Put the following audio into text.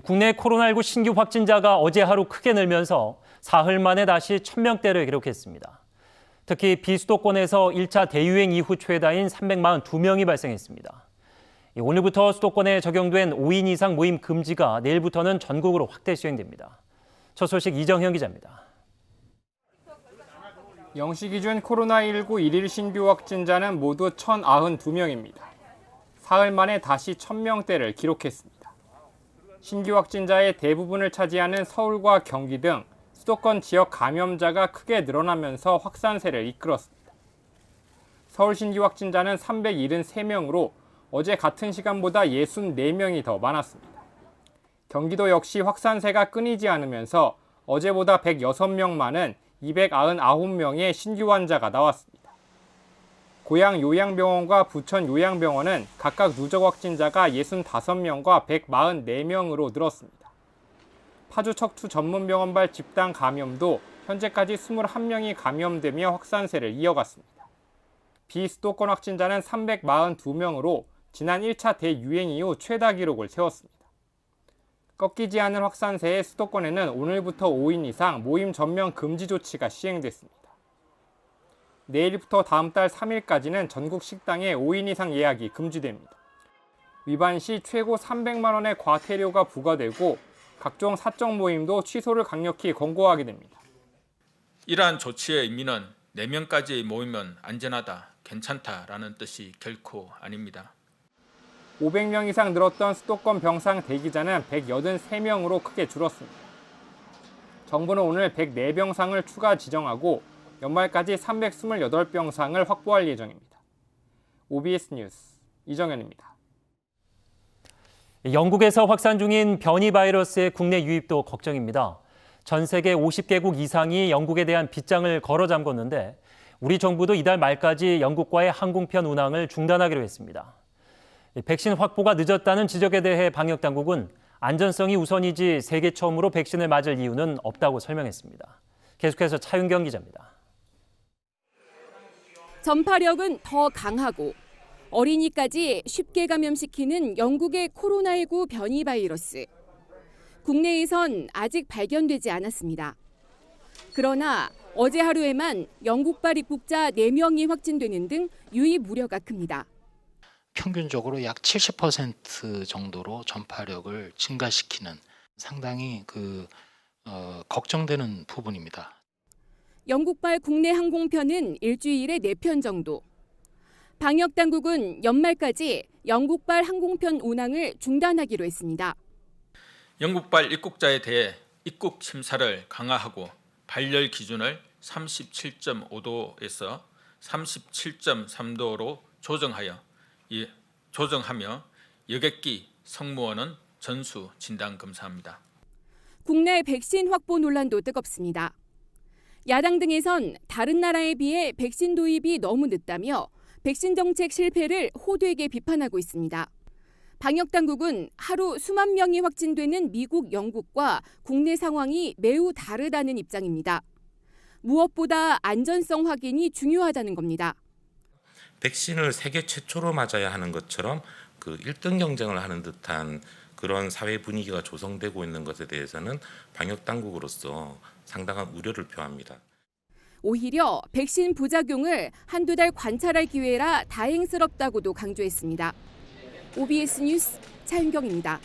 국내 코로나19 신규 확진자가 어제 하루 크게 늘면서 사흘 만에 다시 1,000명대를 기록했습니다. 특히 비수도권에서 1차 대유행 이후 최다인 342명이 발생했습니다. 오늘부터 수도권에 적용된 5인 이상 모임 금지가 내일부터는 전국으로 확대 시행됩니다. 첫 소식 이정현 기자입니다. 0시 기준 코로나19 일일 신규 확진자는 모두 1,092명입니다. 사흘 만에 다시 1,000명대를 기록했습니다. 신규 확진자의 대부분을 차지하는 서울과 경기 등 수도권 지역 감염자가 크게 늘어나면서 확산세를 이끌었습니다. 서울 신규 확진자는 373명으로 어제 같은 시간보다 64명이 더 많았습니다. 경기도 역시 확산세가 끊이지 않으면서 어제보다 106명 많은 299명의 신규 환자가 나왔습니다. 고양 요양병원과 부천 요양병원은 각각 누적 확진자가 65명과 144명으로 늘었습니다. 파주 척추 전문병원발 집단 감염도 현재까지 21명이 감염되며 확산세를 이어갔습니다. 비수도권 확진자는 342명으로 지난 1차 대유행 이후 최다 기록을 세웠습니다. 꺾이지 않는 확산세의 수도권에는 오늘부터 5인 이상 모임 전면 금지 조치가 시행됐습니다. 내일부터 다음 달 3일까지는 전국 식당에 5인 이상 예약이 금지됩니다. 위반 시 최고 300만 원의 과태료가 부과되고 각종 사적 모임도 취소를 강력히 권고하게 됩니다. 이러한 조치의 의미는 4명까지의 모이면 안전하다, 괜찮다라는 뜻이 결코 아닙니다. 500명 이상 늘었던 수도권 병상 대기자는 183명으로 크게 줄었습니다. 정부는 오늘 104병상을 추가 지정하고 연말까지 328병상을 확보할 예정입니다. OBS 뉴스 이정현입니다. 영국에서 확산 중인 변이 바이러스의 국내 유입도 걱정입니다. 전 세계 50개국 이상이 영국에 대한 빗장을 걸어 잠궜는데 우리 정부도 이달 말까지 영국과의 항공편 운항을 중단하기로 했습니다. 백신 확보가 늦었다는 지적에 대해 방역당국은 안전성이 우선이지 세계 처음으로 백신을 맞을 이유는 없다고 설명했습니다. 계속해서 차윤경 기자입니다. 전파력은 더 강하고 어린이까지 쉽게 감염시키는 영국의 코로나19 변이 바이러스. 국내에선 아직 발견되지 않았습니다. 그러나 어제 하루에만 영국발 입국자 4명이 확진되는 등 유입 우려가 큽니다. 평균적으로 약 70% 정도로 전파력을 증가시키는 상당히 걱정되는 부분입니다. 영국발 국내 항공편은 일주일에 4편 정도. 방역당국은 연말까지 영국발 항공편 운항을 중단하기로 했습니다. 영국발 입국자에 대해 입국 심사를 강화하고 발열 기준을 37.5도에서 37.3도로 조정하며 여객기 승무원은 전수 진단 검사합니다. 국내 백신 확보 논란도 뜨겁습니다. 야당 등에선 다른 나라에 비해 백신 도입이 너무 늦다며 백신 정책 실패를 호되게 비판하고 있습니다. 방역당국은 하루 수만 명이 확진되는 미국, 영국과 국내 상황이 매우 다르다는 입장입니다. 무엇보다 안전성 확인이 중요하다는 겁니다. 백신을 세계 최초로 맞아야 하는 것처럼 1등 경쟁을 하는 듯한 그런 사회 분위기가 조성되고 있는 것에 대해서는 방역당국으로서 상당한 우려를 표합니다. 오히려 백신 부작용을 한두 달 관찰할 기회라 다행스럽다고도 강조했습니다. OBS 뉴스 차윤경입니다.